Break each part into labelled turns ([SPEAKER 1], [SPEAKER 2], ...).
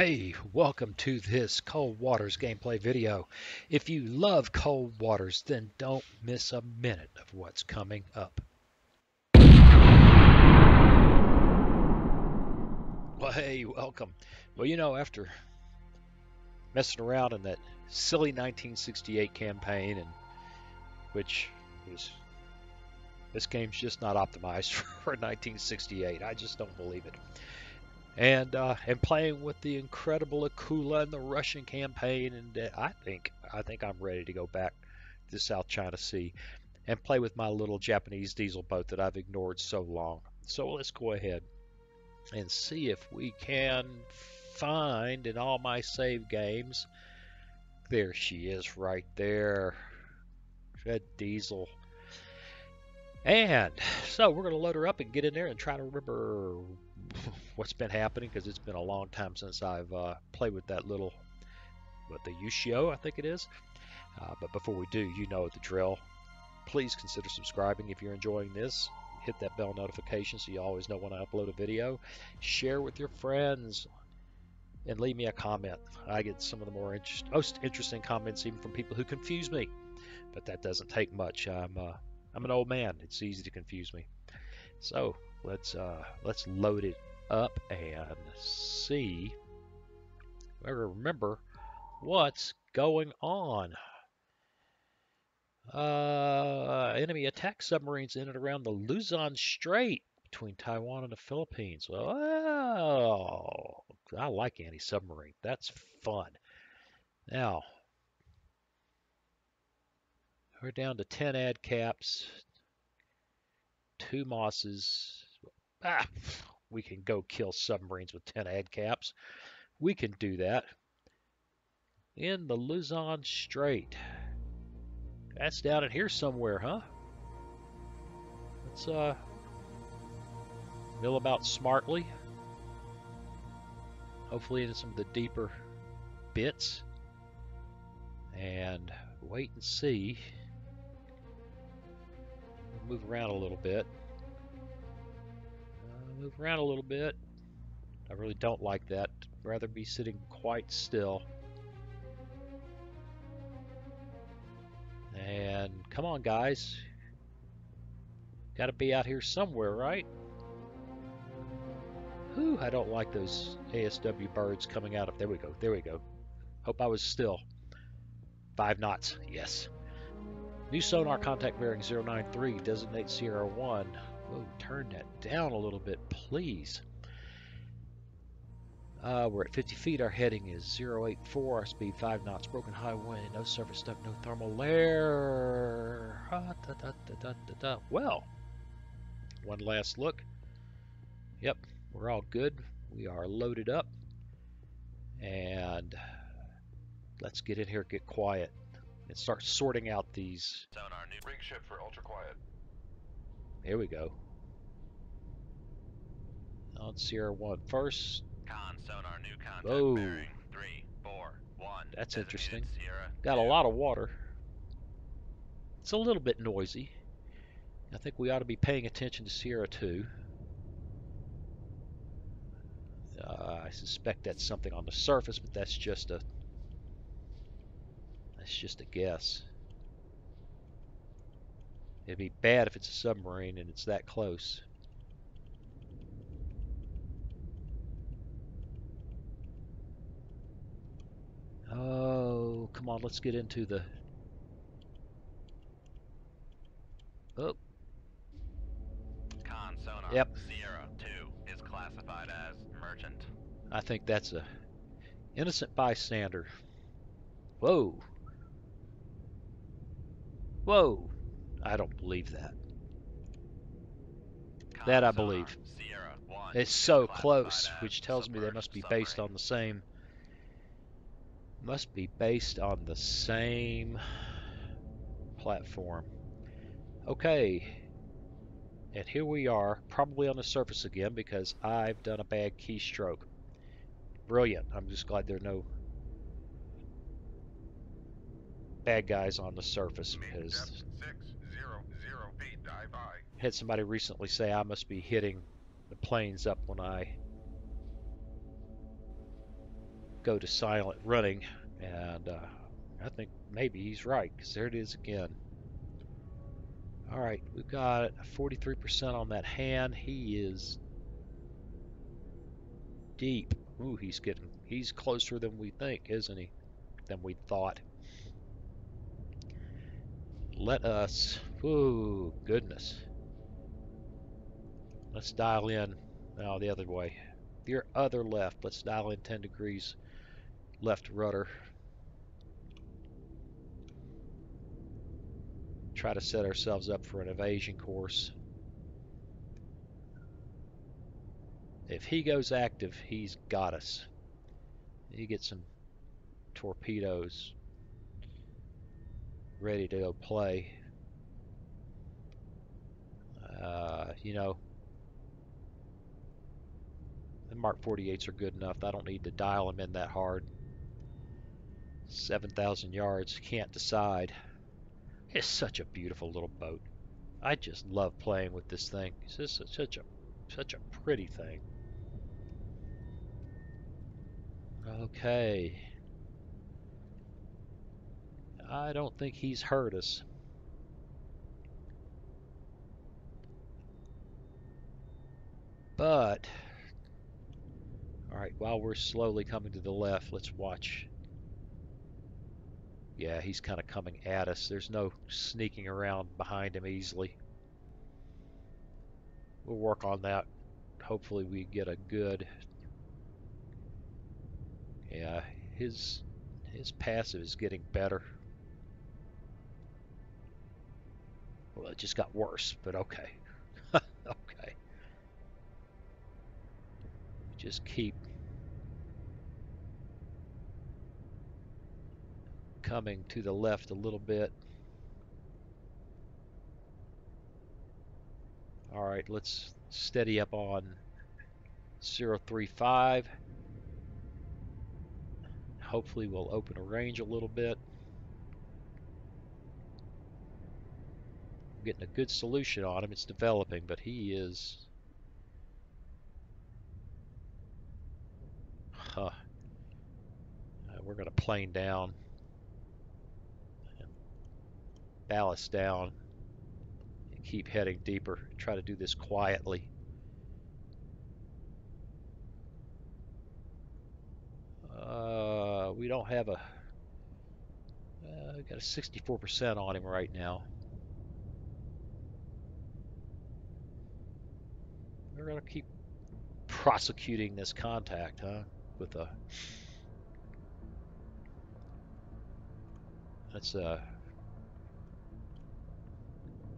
[SPEAKER 1] Hey, welcome to this Cold Waters gameplay video. If you love Cold Waters, then don't miss a minute of what's coming up. Well, hey, welcome. Well, after messing around in that silly 1968 campaign, and which is this game's just not optimized for 1968. I just don't believe it. And playing with the incredible Akula and the Russian campaign, and I think I'm ready to go back to the South China Sea and play with my little Japanese diesel boat that I've ignored so long. So let's go ahead and see if we can find in all my save games. There she is right there. Red diesel. And so we're going to load her up and get in there and try to remember what's been happening, because it's been a long time since I've played with that little, the Ushio, I think it is. But before we do, you know the drill. Please consider subscribing if you're enjoying this. Hit that bell notification so you always know when I upload a video. Share with your friends and leave me a comment. I get some of the most interesting comments even from people who confuse me, but that doesn't take much. I'm an old man. It's easy to confuse me. So let's load it up and see. Remember what's going on. Enemy attack submarines in and around the Luzon Strait between Taiwan and the Philippines. Well, I like anti-submarine. That's fun. Now, we're down to 10 ad caps, 2 Mosses. We can go kill submarines with 10 ad caps. We can do that. In the Luzon Strait. That's down in here somewhere, huh? Let's mill about smartly. Hopefully into some of the deeper bits. And wait and see. Move around a little bit. I really don't like that. I'd rather be sitting quite still. And come on, guys. Got to be out here somewhere, right? Whew, I don't like those ASW birds coming out of... There we go. Hope I was still. 5 knots, yes. New sonar contact bearing 093, designate Sierra 1. Whoa, turn that down a little bit, please. We're at 50 feet. Our heading is 084. Our speed 5 knots. Broken high wind. No surface stuff. No thermal layer. Well, one last look. Yep, we're all good. We are loaded up. And let's get in here, get quiet, and start sorting out these.
[SPEAKER 2] Sonar new rig ship for ultra quiet.
[SPEAKER 1] Here we go. On Sierra 1 first.
[SPEAKER 2] Con sonar new contact
[SPEAKER 1] Whoa.
[SPEAKER 2] bearing 3, 4, 1.
[SPEAKER 1] That's interesting.
[SPEAKER 2] Sierra
[SPEAKER 1] Got a lot of water. It's a little bit noisy. I think we ought to be paying attention to Sierra 2. I suspect that's something on the surface, but that's just a guess. It'd be bad if it's a submarine and it's that close. Oh, come on, let's get into the... Oh.
[SPEAKER 2] Con sonar.
[SPEAKER 1] Yep.
[SPEAKER 2] Sierra 2 is classified as merchant.
[SPEAKER 1] I think that's a innocent bystander. Whoa. Whoa. I don't believe that.
[SPEAKER 2] Con
[SPEAKER 1] That I
[SPEAKER 2] sonar.
[SPEAKER 1] believe.
[SPEAKER 2] Sierra 1
[SPEAKER 1] It's so close, which tells me they must be based on the same... Must be based on the same platform. Okay. And here we are, probably on the surface again because I've done a bad keystroke. Brilliant. I'm just glad there are no bad guys on the surface, because
[SPEAKER 2] 600 feet dive by.
[SPEAKER 1] I had somebody recently say I must be hitting the planes up when I go to silent running, and I think maybe he's right, because there it is again. All right, we've got 43% on that hand. He is deep. Ooh, he's closer than we think, isn't he? Than we thought. Let us, ooh, goodness. Let's dial in, now the other way. Your other left, let's dial in 10 degrees left rudder. Try to set ourselves up for an evasion course. If he goes active, he's got us. He gets some torpedoes ready to go play. You know, the Mark 48s are good enough. I don't need to dial them in that hard. 7,000 yards, can't decide. It's such a beautiful little boat. I just love playing with this thing. It's just such a pretty thing. Okay. I don't think he's hurt us. But, all right, while we're slowly coming to the left, let's watch. Yeah, he's kind of coming at us. There's no sneaking around behind him easily. We'll work on that. Hopefully we get a good. Yeah, his passive is getting better. Well, it just got worse, but okay. Okay. Just keep coming to the left a little bit. All right, let's steady up on 035. Hopefully we'll open a range a little bit. I'm getting a good solution on him. It's developing, but he is... Huh. We're going to plane down and ballast down and keep heading deeper. Try to do this quietly. We don't have a... got a 64% on him right now. We're going to keep prosecuting this contact, huh? With a... Let's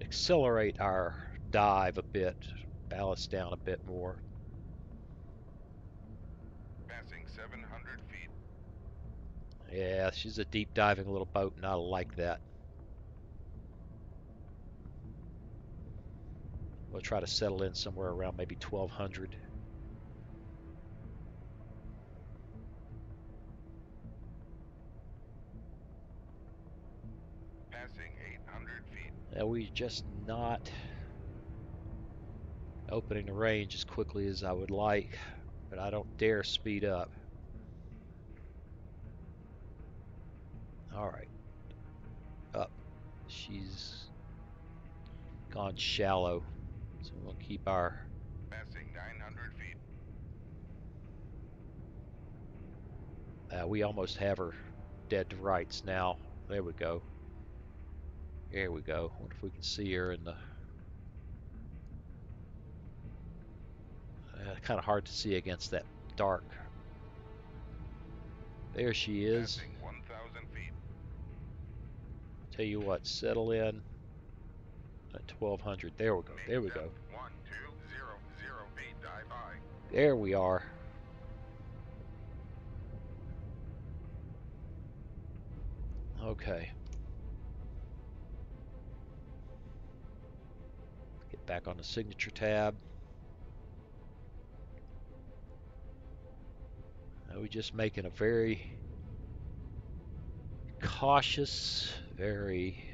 [SPEAKER 1] accelerate our dive a bit, ballast down a bit more.
[SPEAKER 2] Passing 700 feet.
[SPEAKER 1] Yeah, she's a deep diving little boat, and I like that. We'll try to settle in somewhere around maybe 1200.
[SPEAKER 2] Passing 800 feet.
[SPEAKER 1] Yeah, we just not opening the range as quickly as I would like, but I don't dare speed up. All right. Up. She's gone shallow, so we'll keep our...
[SPEAKER 2] Passing 900 feet.
[SPEAKER 1] we almost have her dead to rights now. There we go. There we go. Wonder if we can see her in the... kind of hard to see against that dark. There she is.
[SPEAKER 2] Passing 1,000 feet.
[SPEAKER 1] Tell you what, settle in at 1200. There we go. There we go.
[SPEAKER 2] 1200 feet. Dive high.
[SPEAKER 1] There we are. Okay. Get back on the signature tab. We're just making a very cautious, very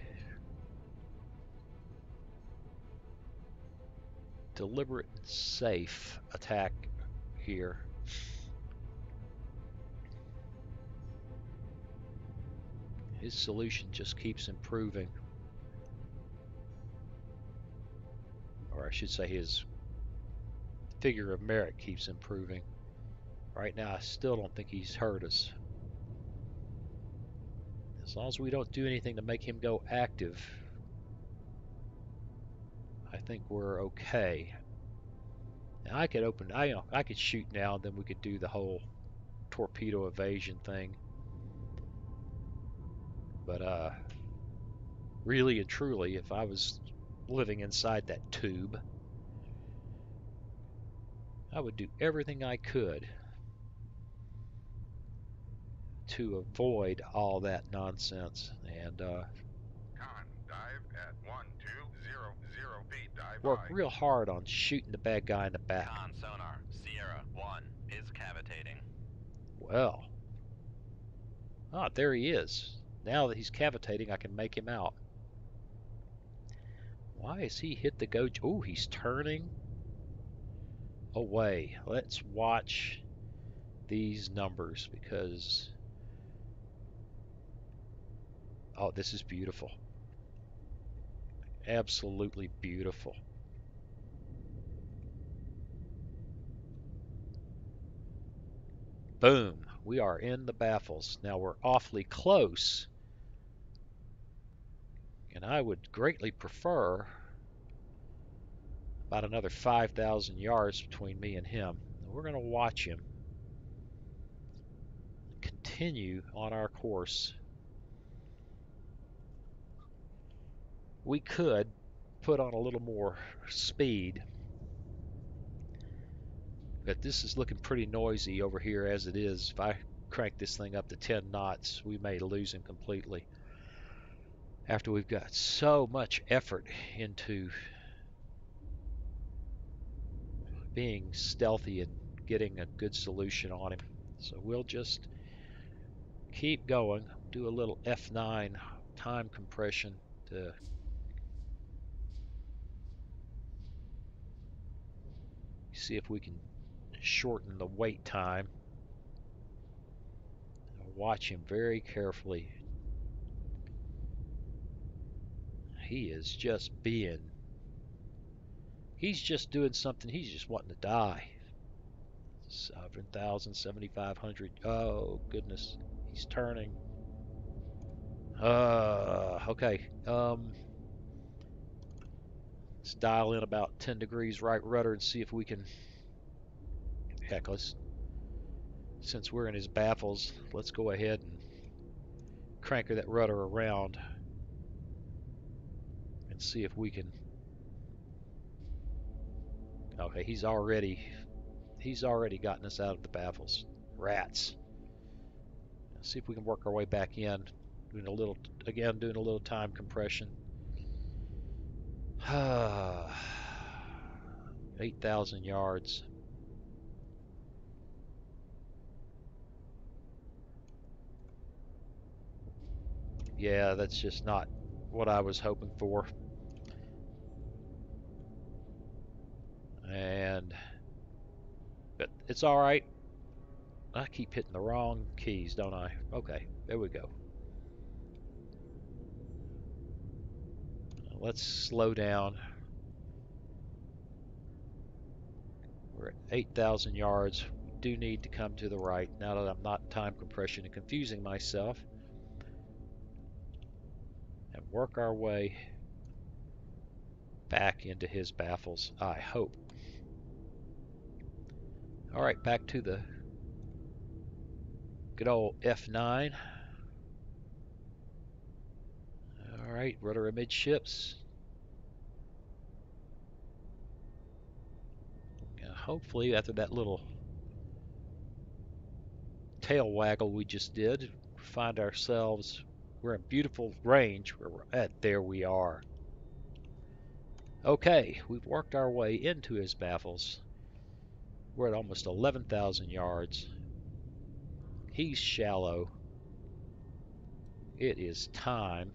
[SPEAKER 1] deliberate and safe attack here. His solution just keeps improving. Or I should say his figure of merit keeps improving. Right now, I still don't think he's hurt us. As long as we don't do anything to make him go active, I think we're okay. Now I could I could shoot now, and then we could do the whole torpedo evasion thing. But really and truly, if I was living inside that tube, I would do everything I could to avoid all that nonsense and
[SPEAKER 2] Con, dive at 1200 feet. Dive
[SPEAKER 1] work
[SPEAKER 2] high.
[SPEAKER 1] real hard on shooting the bad guy in the back.
[SPEAKER 3] Con sonar, Sierra 1 is cavitating.
[SPEAKER 1] Well, there he is. Now that he's cavitating, I can make him out. Why has he hit the go? Oh, he's turning away. Let's watch these numbers because, oh, this is beautiful. Absolutely beautiful. Boom. We are in the baffles. Now we're awfully close, and I would greatly prefer about another 5,000 yards between me and him. We're going to watch him continue on our course. We could put on a little more speed, but this is looking pretty noisy over here as it is. If I crank this thing up to 10 knots, we may lose him completely. After we've got so much effort into being stealthy and getting a good solution on him. So we'll just keep going, do a little F9 time compression to see if we can shorten the wait time. Watch him very carefully. He is just he's just doing something. He's just wanting to die. 7,000, 7,500. Oh, goodness. He's turning. Okay. Let's dial in about 10 degrees right rudder and see if we can. Heck, since we're in his baffles, let's go ahead and crank that rudder around and see if we can. Okay, he's already gotten us out of the baffles. Rats. Let's see if we can work our way back in. Doing a little time compression. 8,000 yards. Yeah, that's just not what I was hoping for. But it's all right. I keep hitting the wrong keys, don't I? Okay, there we go. Let's slow down. We're at 8,000 yards. We do need to come to the right now that I'm not in time compression and confusing myself. And work our way back into his baffles, I hope. All right, back to the good old F9. All right, rudder amidships. And hopefully, after that little tail waggle we just did, find ourselves, we're in beautiful range where we're at. There we are. Okay, we've worked our way into his baffles. We're at almost 11,000 yards. He's shallow. It is time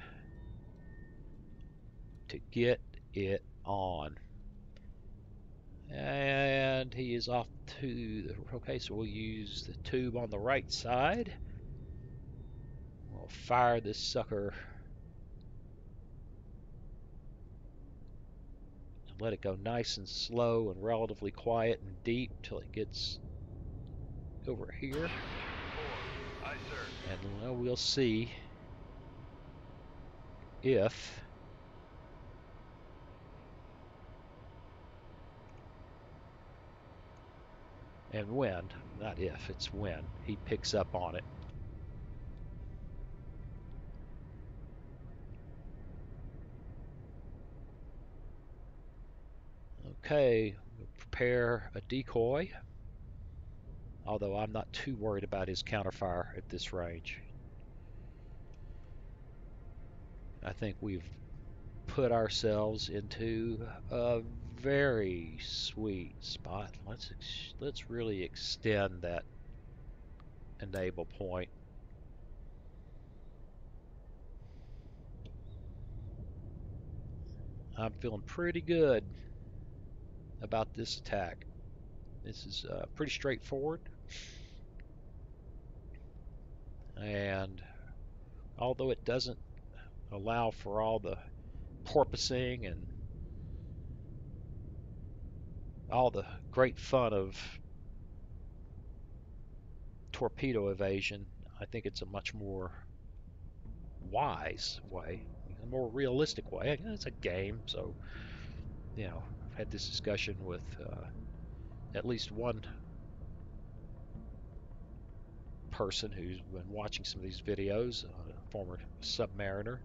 [SPEAKER 1] to get it on. And he is off to the, okay, so we'll use the tube on the right side. We'll fire this sucker and let it go nice and slow and relatively quiet and deep till it gets over here.
[SPEAKER 3] Aye, sir.
[SPEAKER 1] And we'll see if and when, not if, it's when, he picks up on it. Okay, we'll prepare a decoy, although I'm not too worried about his counterfire at this range. I think we've put ourselves into a very sweet spot. Let's really extend that enable point. I'm feeling pretty good about this attack. This is pretty straightforward, and although it doesn't allow for all the porpoising and all the great fun of torpedo evasion, I think it's a much more wise way, a more realistic way. It's a game, so I've had this discussion with at least one person who's been watching some of these videos, a former submariner.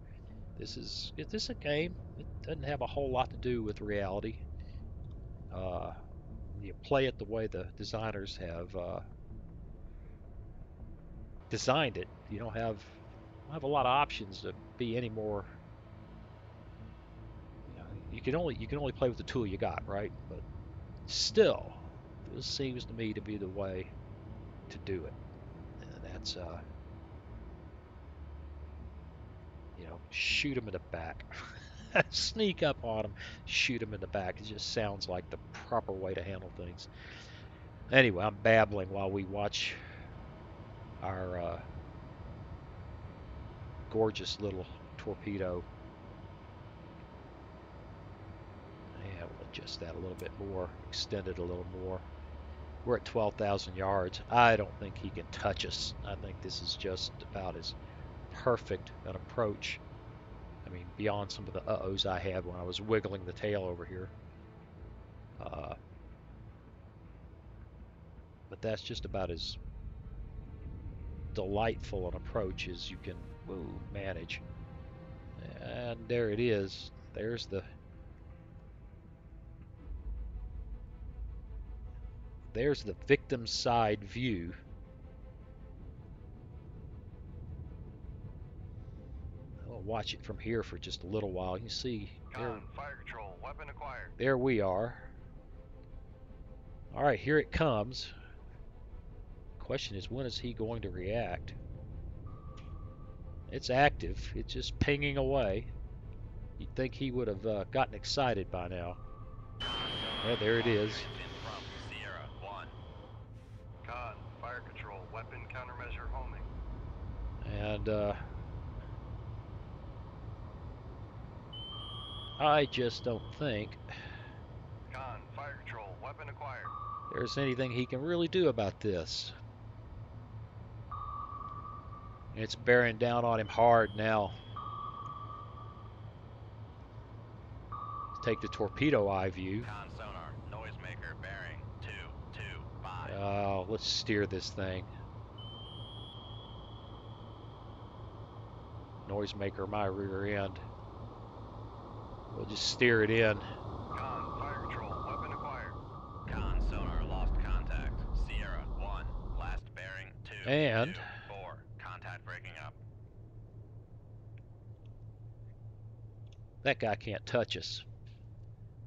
[SPEAKER 1] Is this a game? It doesn't have a whole lot to do with reality. You play it the way the designers have designed it. You don't have a lot of options to be any more. You can only play with the tool you got, right? But still, this seems to me to be the way to do it, and that's shoot them in the back. Sneak up on them, shoot them in the back. It just sounds like the proper way to handle things. Anyway, I'm babbling while we watch our gorgeous little torpedo. And we'll adjust that a little bit more, extend it a little more. We're at 12,000 yards. I don't think he can touch us. I think this is just about as perfect an approach. I mean, beyond some of the uh-ohs I had when I was wiggling the tail over here. But that's just about as delightful an approach as you can manage. And there it is. There's the victim side view. I'll watch it from here for just a little while. You see,
[SPEAKER 3] Fire control, weapon acquired.
[SPEAKER 1] There we are. All right, here it comes. Question is, when is he going to react? It's active. It's just pinging away. You'd think he would have gotten excited by now. Yeah, there it is.
[SPEAKER 3] From Sierra 1.
[SPEAKER 2] Con, fire control, weapon countermeasure homing.
[SPEAKER 1] And I just don't think
[SPEAKER 2] Con, fire control, weapon acquired.
[SPEAKER 1] there's anything he can really do about this. It's bearing down on him hard now. Take the torpedo eye view.
[SPEAKER 3] Con sonar, noisemaker bearing 225.
[SPEAKER 1] Oh, let's steer this thing. Noisemaker my rear end. We'll just steer it in.
[SPEAKER 2] Con, fire control, weapon acquired.
[SPEAKER 3] Con sonar lost contact. Sierra 1, last bearing 2,
[SPEAKER 1] And
[SPEAKER 3] 4, contact breaking up.
[SPEAKER 1] that guy can't touch us.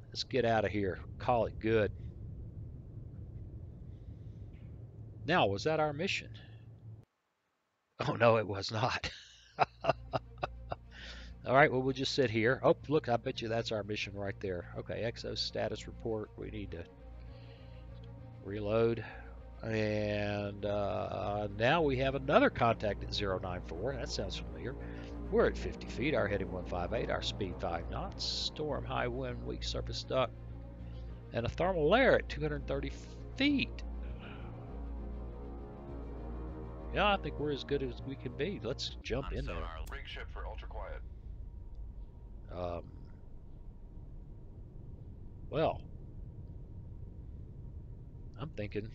[SPEAKER 1] Let's get out of here. Call it good. Now, was that our mission? Oh, no, it was not. All right, well, we'll just sit here. Oh, look, I bet you that's our mission right there. Okay, Exo status report. We need to reload. And now we have another contact at 094. That sounds familiar. We're at 50 feet. Our heading 158. Our speed 5 knots. Storm, high wind, weak surface duct, and a thermal layer at 230 feet. Yeah, I think we're as good as we can be. Let's jump in there.
[SPEAKER 2] Rig ship for ultra quiet.
[SPEAKER 1] Well, I'm thinking.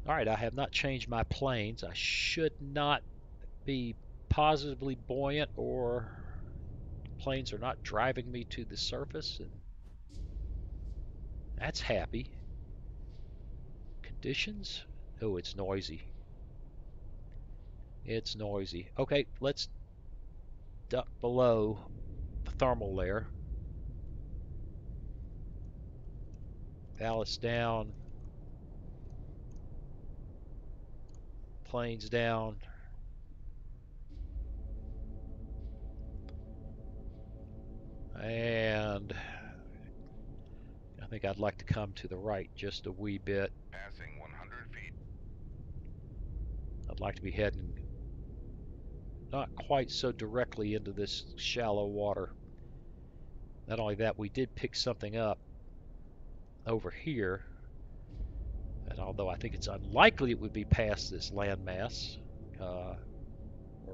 [SPEAKER 1] All right, I have not changed my planes. I should not be positively buoyant, or planes are not driving me to the surface, and that's happy. Conditions? Oh, it's noisy. It's noisy. Okay, let's duck below the thermal layer. Ballast down. Planes down. And I think I'd like to come to the right just a wee bit.
[SPEAKER 2] Passing 100 feet.
[SPEAKER 1] I'd like to be heading not quite so directly into this shallow water. Not only that, we did pick something up over here. And although I think it's unlikely it would be past this landmass, or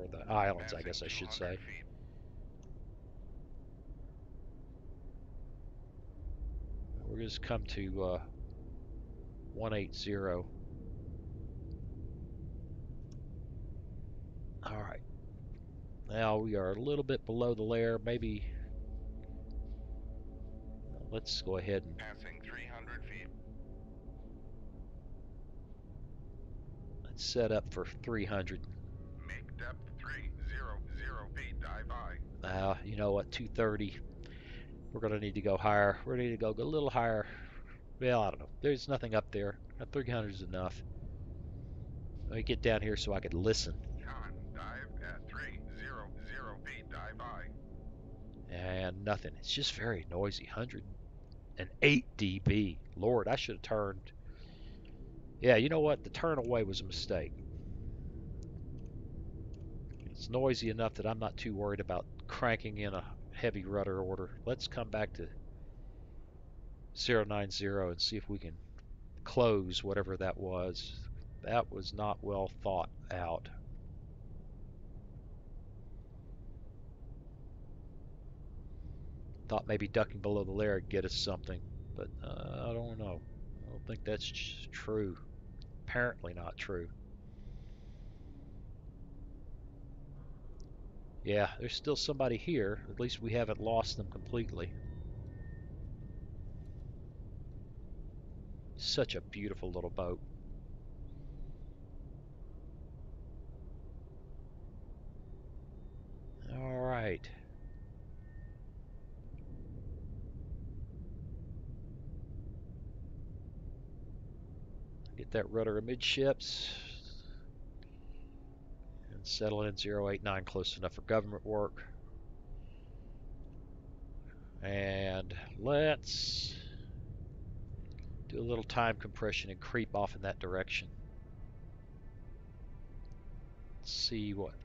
[SPEAKER 1] the islands, I guess I should say.
[SPEAKER 2] Feet.
[SPEAKER 1] We're just come to 180. All right. Now we are a little bit below the layer. Maybe let's go ahead and
[SPEAKER 2] Passing 300 feet.
[SPEAKER 1] let's set up for 300.
[SPEAKER 2] Make depth 300 feet. Dive by.
[SPEAKER 1] You know what? 230. We're going to need to go higher. We're going to need to go a little higher. Well, I don't know. There's nothing up there. 300 is enough. Let me get down here so I could listen.
[SPEAKER 2] Con, dive at 300 feet. Dive by.
[SPEAKER 1] And nothing. It's just very noisy. 108 dB. Lord, I should have turned. Yeah, you know what? The turn away was a mistake. It's noisy enough that I'm not too worried about cranking in a heavy rudder order. Let's come back to 090 and see if we can close whatever that was. That was not well thought out. Thought maybe ducking below the layer would get us something, but I don't know. I don't think that's true. Apparently not true. Yeah, there's still somebody here. At least we haven't lost them completely. Such a beautiful little boat. All right. Get that rudder amidships. And settle in 089, close enough for government work. And let's do a little time compression and creep off in that direction. See what,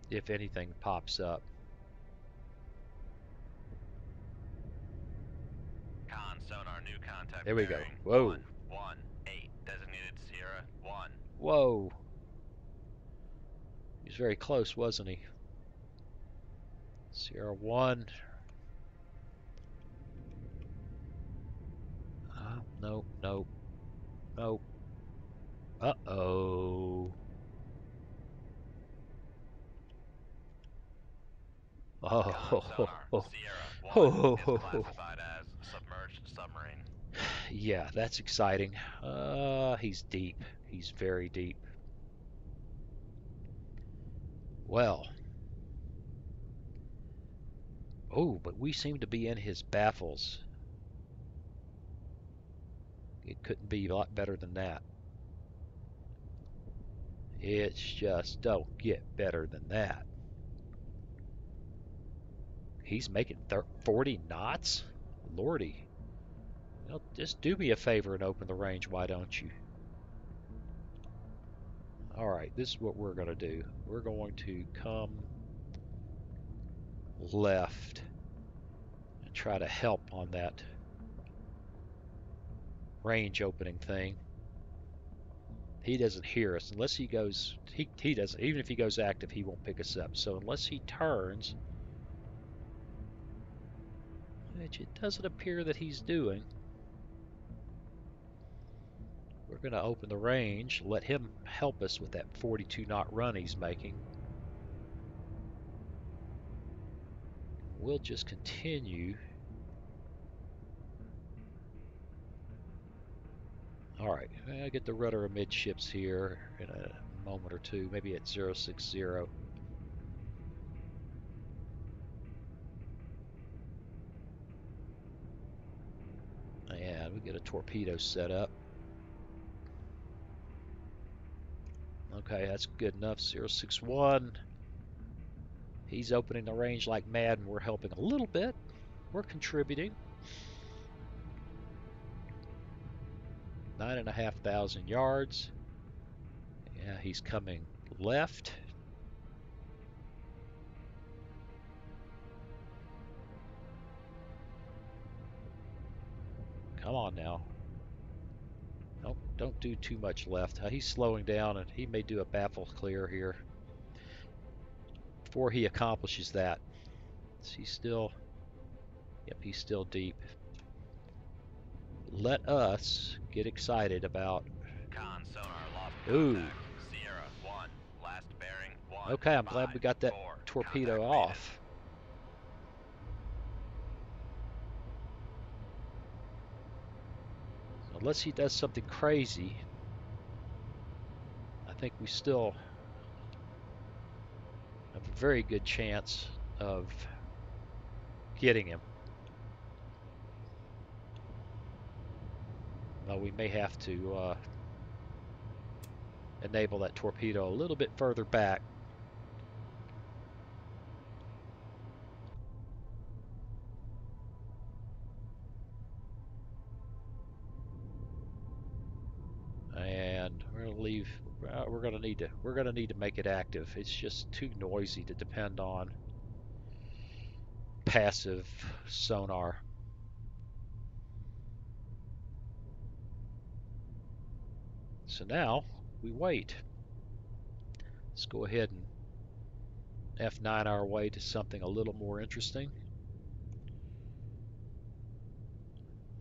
[SPEAKER 1] if anything, pops up.
[SPEAKER 3] Con sonar, new contact.
[SPEAKER 1] There we go.
[SPEAKER 3] bearing
[SPEAKER 1] Whoa.
[SPEAKER 3] 118. Designated Sierra 1.
[SPEAKER 1] Whoa. He was very close, wasn't he? Sierra 1. Nope, nope, nope. Uh-oh.
[SPEAKER 3] Con sonar,
[SPEAKER 1] Oh.
[SPEAKER 3] Sierra 1 is classified as submerged submarine.
[SPEAKER 1] Yeah, that's exciting. He's deep. He's very deep. Well. Oh, but we seem to be in his baffles. It couldn't be a lot better than that. It's just don't get better than that. He's making 40 knots? Lordy. Well, just do me a favor and open the range, why don't you? Alright, this is what we're going to do. We're going to come left and try to help on that range opening thing. He doesn't hear us unless he goes, he doesn't, even if he goes active, he won't pick us up. So unless he turns, which it doesn't appear that he's doing, we're going to open the range, let him help us with that 42 knot run he's making. We'll just continue. Alright, I'll get the rudder amidships here in a moment or two, maybe at 060. And we get a torpedo set up. Okay, that's good enough. 061. He's opening the range like mad, and we're helping a little bit. We're contributing. 9,500 yards. Yeah, he's coming left. Come on now. Nope, don't do too much left. He's slowing down, and he may do a baffle clear here before he accomplishes that. Is he still? Yep, he's still deep. Let us get excited about.
[SPEAKER 3] Con sonar lost
[SPEAKER 1] Ooh.
[SPEAKER 3] contact. Sierra 1, last bearing 1.
[SPEAKER 1] Okay, I'm glad we got that
[SPEAKER 3] 4,
[SPEAKER 1] torpedo
[SPEAKER 3] contact
[SPEAKER 1] off. So unless he does something crazy, I think we still have a very good chance of getting him. Though we may have to enable that torpedo a little bit further back. And we're gonna leave. We're gonna need to make it active. It's just too noisy to depend on passive sonar. So now we wait. Let's go ahead and F9 our way to something a little more interesting.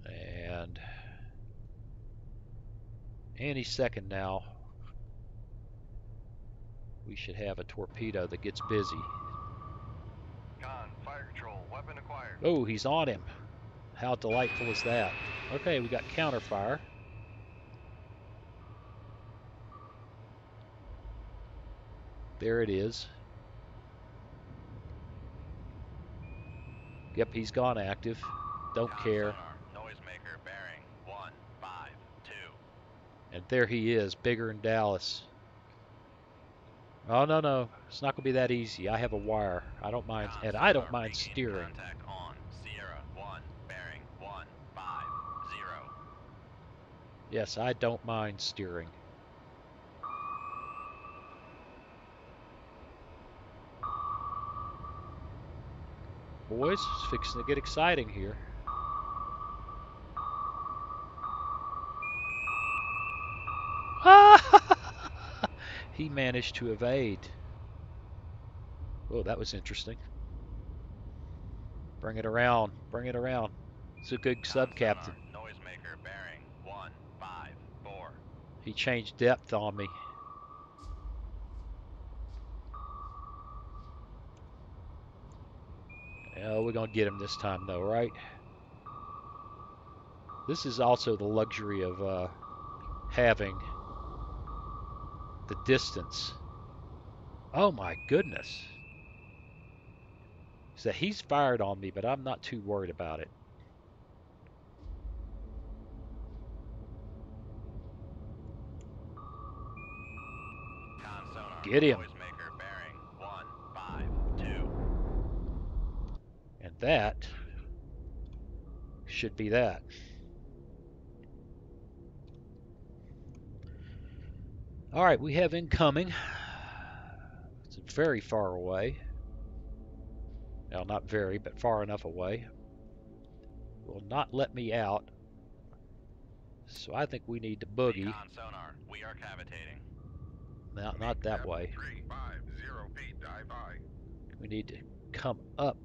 [SPEAKER 1] And any second now, we should have a torpedo that gets busy.
[SPEAKER 2] Con, fire control, weapon acquired.
[SPEAKER 1] Oh, he's on him. How delightful is that? Okay, we got counterfire. There it is. Yep, he's gone active. Don't care.
[SPEAKER 3] Sonar, noisemaker bearing 152.
[SPEAKER 1] And there he is, bigger than Dallas. Oh, no, no. It's not going to be that easy. I have a wire. I don't mind. And I don't mind steering.
[SPEAKER 3] Contact on Sierra 1, bearing 150.
[SPEAKER 1] Yes, I don't mind steering. Boys, it's fixing to get exciting here. He managed to evade. Oh, that was interesting. Bring it around. Bring it around. It's a good sub-captain.
[SPEAKER 3] Noisemaker bearing 154.
[SPEAKER 1] He changed depth on me. Oh, we're going to get him this time, though, right? This is also the luxury of having the distance. Oh, my goodness. So he's fired on me, but I'm not too worried about it. Get him.
[SPEAKER 3] Noisemaker bearing 152.
[SPEAKER 1] And that should be that. All right, we have incoming. It's very far away. Well, not very, but far enough away. Will not let me out. So I think we need to boogie.
[SPEAKER 3] Recon sonar, we are cavitating.
[SPEAKER 1] No, not that way.
[SPEAKER 2] 350 feet, dive by.
[SPEAKER 1] We need to come up.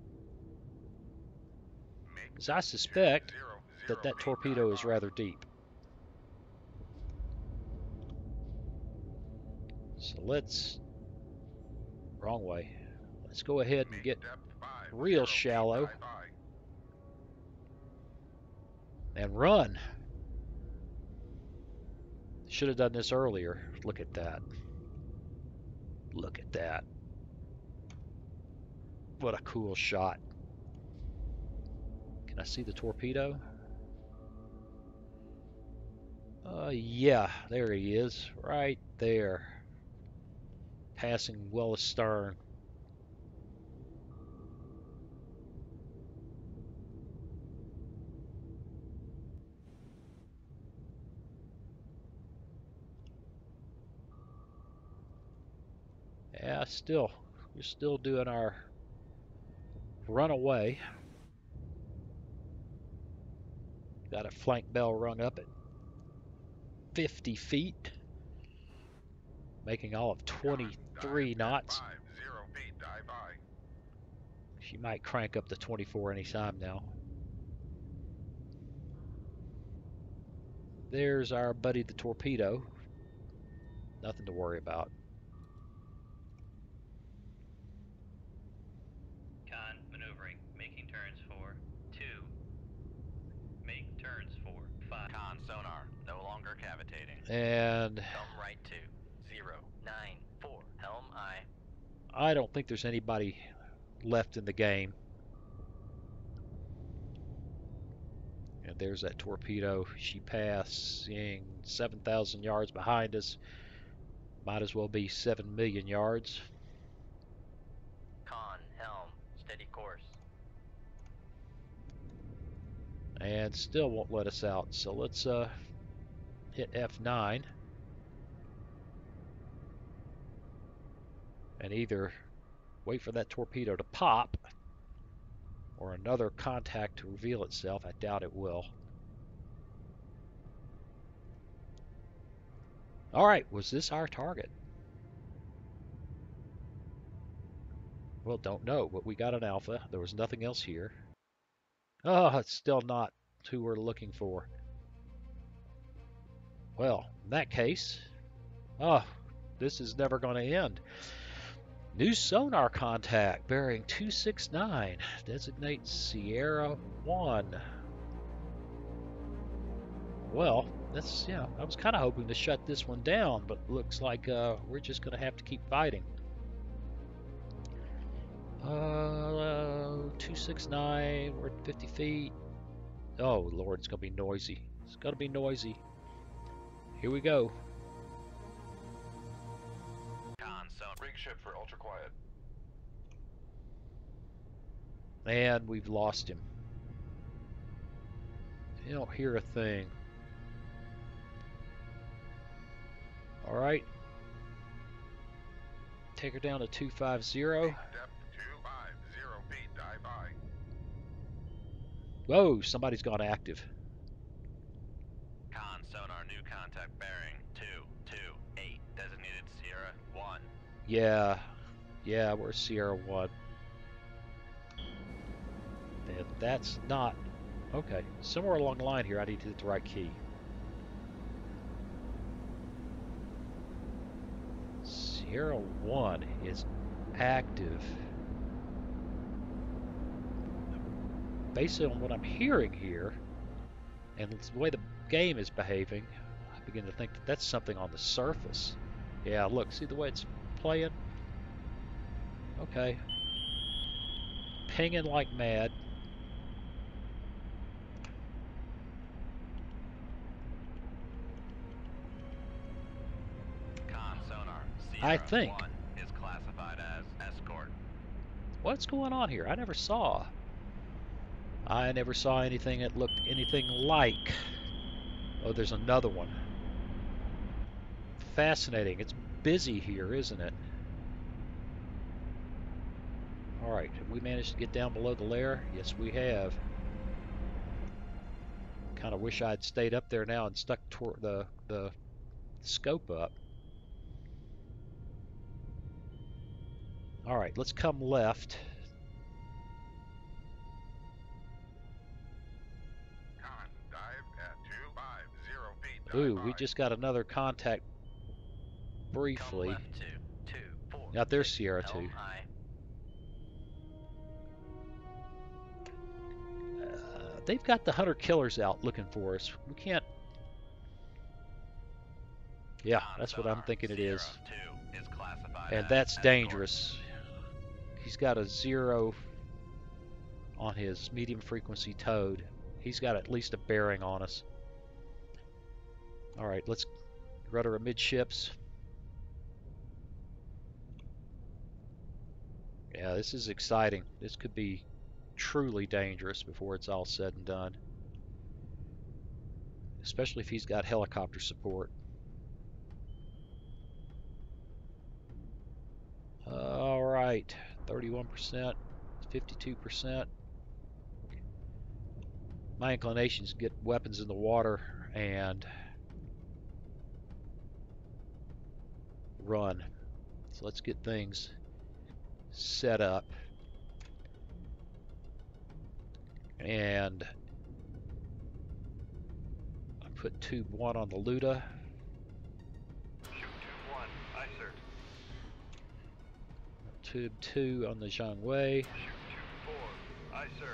[SPEAKER 2] Make
[SPEAKER 1] Because I suspect
[SPEAKER 2] 200
[SPEAKER 1] that
[SPEAKER 2] feet,
[SPEAKER 1] torpedo
[SPEAKER 2] dive
[SPEAKER 1] is
[SPEAKER 2] by.
[SPEAKER 1] rather deep. So let's... Wrong way. Let's go ahead and
[SPEAKER 2] Make
[SPEAKER 1] get
[SPEAKER 2] depth 50
[SPEAKER 1] real
[SPEAKER 2] feet,
[SPEAKER 1] shallow
[SPEAKER 2] dive by.
[SPEAKER 1] and run. Should have done this earlier. Look at that. Look at that. What a cool shot. Can I see the torpedo? Yeah, there he is. Right there. Passing well astern. Yeah, we're still doing our runaway. Got a flank bell rung up at 50 feet, making all of 23 knots.
[SPEAKER 2] 50 feet, dive by.
[SPEAKER 1] She might crank up to 24 anytime now. There's our buddy the torpedo. Nothing to worry about.
[SPEAKER 3] Con, maneuvering, making turns for 2. Make turns for 5. Con, sonar, no longer cavitating.
[SPEAKER 1] And
[SPEAKER 3] Helm right 2. 094. Helm I.
[SPEAKER 1] I don't think there's anybody left in the game. And there's that torpedo. She passing 7,000 yards behind us. Might as well be 7 million yards.
[SPEAKER 3] Con, helm, steady course.
[SPEAKER 1] And still won't let us out. So let's hit F9. And either wait for that torpedo to pop or another contact to reveal itself. I doubt it will. All right, was this our target? Well, don't know, but we got an alpha. There was nothing else here. Oh, it's still not who we're looking for. Well, in that case, oh, this is never going to end. New sonar contact, bearing 269, designates Sierra 1. Well, that's, yeah, I was kind of hoping to shut this one down, but looks like we're just going to have to keep fighting. 269, we're at 50 feet. Oh, Lord, it's going to be noisy. It's going to be noisy. Here we go.
[SPEAKER 3] Con, sonar.
[SPEAKER 2] Rig ship for ultra quiet.
[SPEAKER 1] And we've lost him. You don't hear a thing. All right. Take her down to 250.
[SPEAKER 2] Depth 250 feet, dive by.
[SPEAKER 1] Whoa, somebody's gone active.
[SPEAKER 3] Con, sonar, new contact bearing 228, designated Sierra 1.
[SPEAKER 1] Yeah, we're Sierra 1. And that's not... Okay, somewhere along the line here I need to hit the right key. Sierra 1 is active. Based on what I'm hearing here, and the way the game is behaving, I begin to think that that's something on the surface. Yeah, look, see the way it's playing? Okay. Pinging like mad.
[SPEAKER 3] Con, sonar,
[SPEAKER 1] I
[SPEAKER 3] Sierra
[SPEAKER 1] think.
[SPEAKER 3] 1 is classified as escort.
[SPEAKER 1] What's going on here? I never saw anything that looked anything like. Oh, there's another one. fascinating. It's busy here, isn't it? Alright, have we managed to get down below the lair? Yes, we have. Kind of wish I'd stayed up there now and stuck toward the scope up. Alright, let's come left.
[SPEAKER 2] Con, dive at 250 feet.
[SPEAKER 1] Ooh, we just got another contact briefly.
[SPEAKER 3] Come left 2, 4.
[SPEAKER 1] Out there's Sierra 2. They've got the hunter killers out looking for us. We can't. Yeah, that's what I'm thinking it is. And that's dangerous. He's got a 0 on his medium frequency towed. He's got at least a bearing on us. Alright, let's rudder amidships. Yeah, this is exciting. This could be truly dangerous before it's all said and done. Especially if he's got helicopter support. Alright, 31%, 52%. My inclination is to get weapons in the water and run. So let's get things set up. And I put tube 1 on the Luda.
[SPEAKER 2] Shoot tube 1. Aye, sir.
[SPEAKER 1] Tube 2 on the Zhangwei.
[SPEAKER 2] Shoot tube 4. Aye, sir.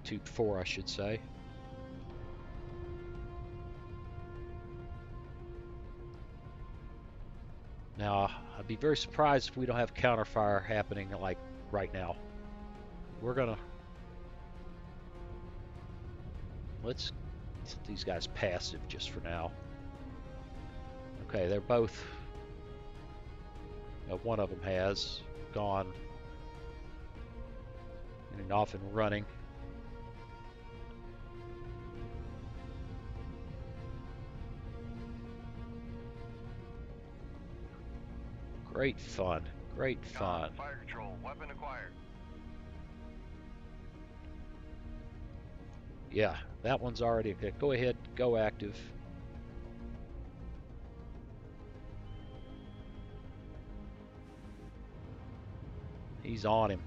[SPEAKER 1] Tube 4, I should say. Now, I'd be very surprised if we don't have counterfire happening like right now. We're gonna... Let's set these guys passive just for now. Okay, they're both... one of them has gone and off and running. Great fun. Great fun.
[SPEAKER 2] Fire control. Weapon acquired.
[SPEAKER 1] Yeah, that one's already... Okay, go ahead, go active. He's on him.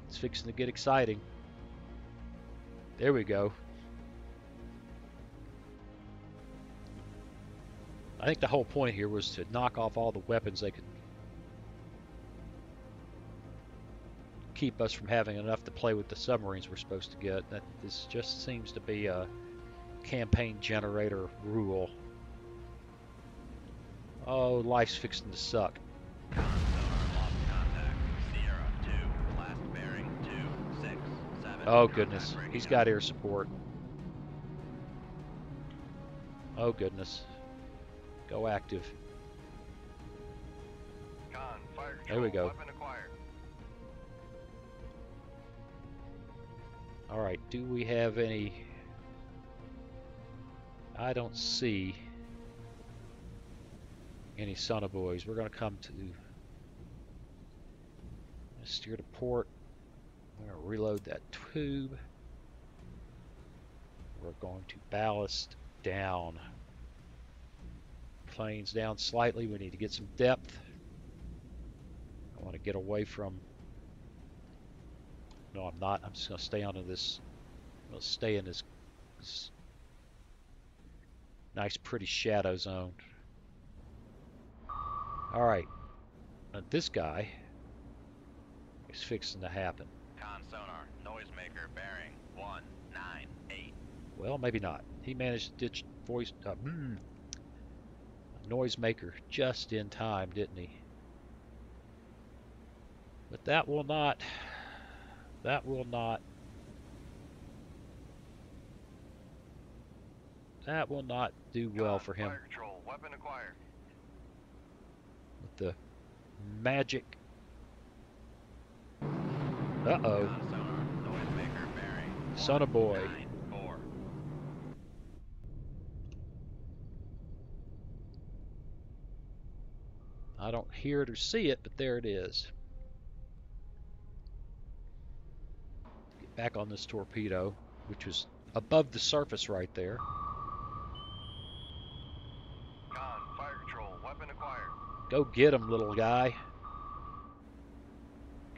[SPEAKER 1] It's fixing to get exciting. There we go. I think the whole point here was to knock off all the weapons they could keep us from having enough to play with the submarines we're supposed to get. That this just seems to be a campaign generator rule. Oh, life's fixing to suck. Oh goodness, he's got air support. Oh goodness. Go active.
[SPEAKER 2] Con, fire control.
[SPEAKER 1] There we go.
[SPEAKER 2] Weapon acquired.
[SPEAKER 1] Alright, do we have any... I don't see any sonobuoys. We're going to come to... steer to port. I'm going to reload that tube. We're going to ballast down. Plane's down slightly. We need to get some depth. I want to get away from... No, I'm not. I'm just going to stay onto this... I'm going to stay in this nice, pretty shadow zone. Alright. Now this guy is fixing to happen.
[SPEAKER 3] Con sonar, noisemaker bearing 198.
[SPEAKER 1] Well, maybe not. He managed to ditch voice... noisemaker just in time, didn't he? But that will not do well for him.
[SPEAKER 2] Fire control. Weapon acquired.
[SPEAKER 1] With the magic. Uh-oh.
[SPEAKER 3] Con sonar, noisemaker bearing
[SPEAKER 1] Son of boy.
[SPEAKER 3] 194.
[SPEAKER 1] I don't hear it or see it, but there it is. Get back on this torpedo, which was above the surface right there.
[SPEAKER 2] Con, fire control, weapon acquired.
[SPEAKER 1] Go get him, little guy.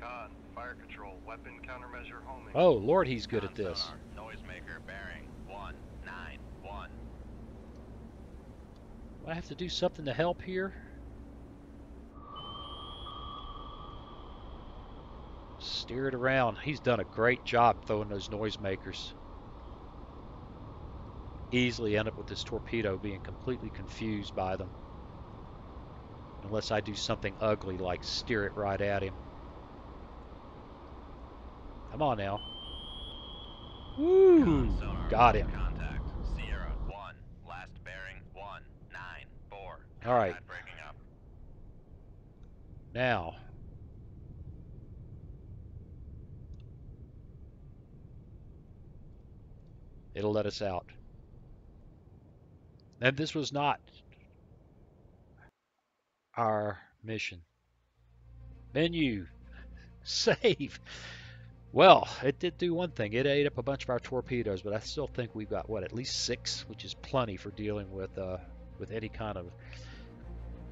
[SPEAKER 2] Con, fire control, weapon countermeasure homing.
[SPEAKER 1] Oh, Lord, he's good at
[SPEAKER 3] Con
[SPEAKER 1] this.
[SPEAKER 3] sonar, noisemaker bearing 191.
[SPEAKER 1] Do I have to do something to help here? Steer it around. He's done a great job throwing those noisemakers. Easily end up with this torpedo being completely confused by them. Unless I do something ugly like steer it right at him. Come on now. Woo!
[SPEAKER 3] Con sonar,
[SPEAKER 1] Got him.
[SPEAKER 3] contact. Sierra 1, last bearing 194.
[SPEAKER 1] All right.
[SPEAKER 3] Contact breaking up.
[SPEAKER 1] Now. It'll let us out. And this was not our mission. Menu. Save. Well, it did do one thing. It ate up a bunch of our torpedoes, but I still think we've got, what, at least 6, which is plenty for dealing with any kind of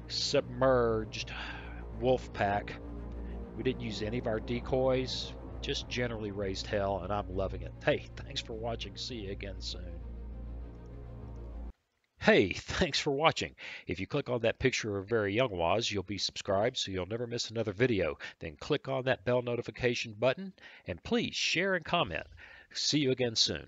[SPEAKER 1] submerged wolf pack. We didn't use any of our decoys, just generally raised hell, and I'm loving it. Hey, thanks for watching. See you again soon. Hey, thanks for watching. If you click on that picture of very young Waz, you'll be subscribed so you'll never miss another video. Then click on that bell notification button and please share and comment. See you again soon.